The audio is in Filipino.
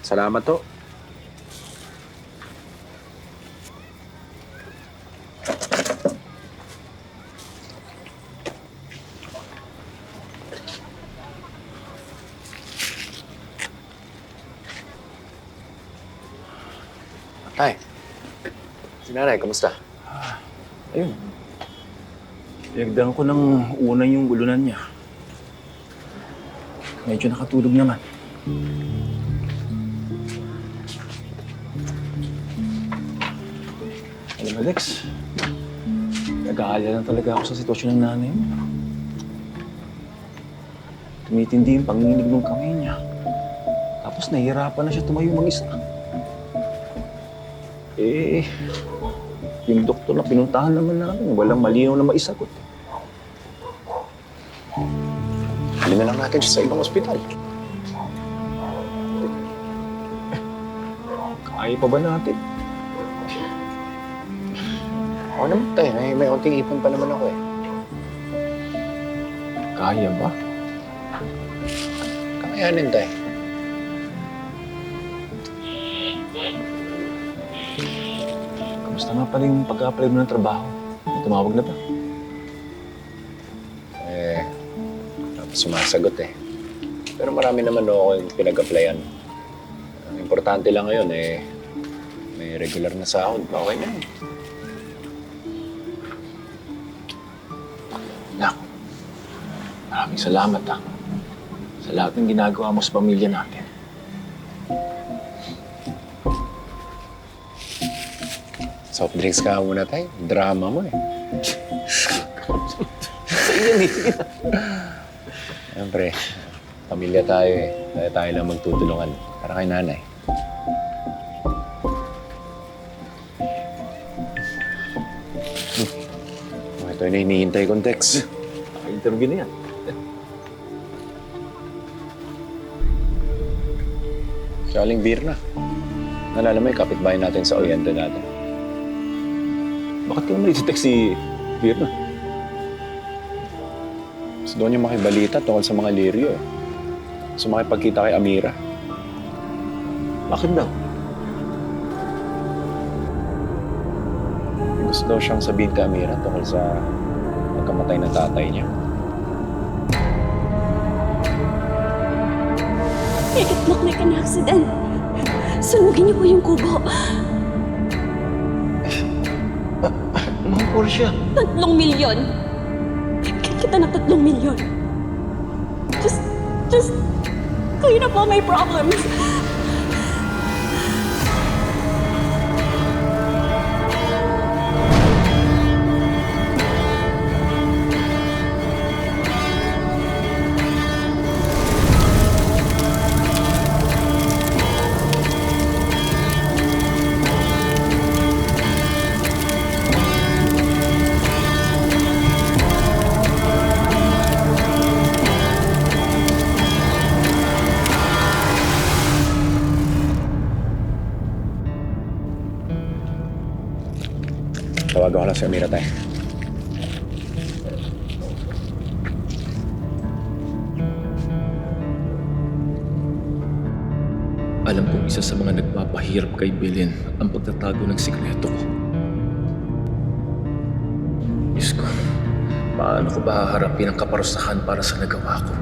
Salamat to. Tay, si nanay, kamusta? Ayun. Pinagdaan ko ng unang yung ulunan niya. Medyo nakatulog naman. Alam mo, Lex, nag-aalala na talaga ako sa sitwasyon ng nanay mo. Tumitindi yung panginginig ng kamay niya. Tapos nahihirapan na siya tumayo mag-isa. Yung doktor na pinuntahan naman namin, walang malinaw na maisagot. Halin na lang natin siya sa ibang ospital. Kaya pa ba natin? Oo naman, tay. May unting ipon pa naman ako eh. Kaya ba? Kakayanin, tay. Kamusta nga pala yung pag-apply mo ng trabaho? May tumawag na ba? Sumasagot eh. Pero marami naman ako yung pinag-applyan. Ang importante lang ngayon may regular na sahod. Okay na eh. Nak, maraming salamat sa lahat ng ginagawa mo sa pamilya natin. Soft drinks ka muna tayo. Drama mo eh. Sa iyan eh. Siyempre, pamilya tayo eh. Tayo lang magtutulungan. Para kay nanay. Ito na hinihintay kong text. Interview na yan. Si Aling Birna. Nalala mo yung kapitbahay natin sa Oriente natin. Bakit ka naman iti-text si Virna? Gusto daw niya makibalita tungkol sa mga liryo eh. Gusto makipagkita kay Amira. Bakit daw? Gusto daw siyang sabihin kay Amira tungkol sa pagkamatay ng tatay niya. Ikitlok na ka na aksident. Sunugin niyo po yung kubo. Mga Porsche. 3 milyon. Bigyan kita ng 3 milyon. Just, clean up all my problems. Tawagan ko lang si Amira tayo. Alam kong isa sa mga nagpapahirap kay Belen ang pagtatago ng sikreto ko. Diyos ko, paano ko ba haharapin ang kaparusahan para sa nagawa ko?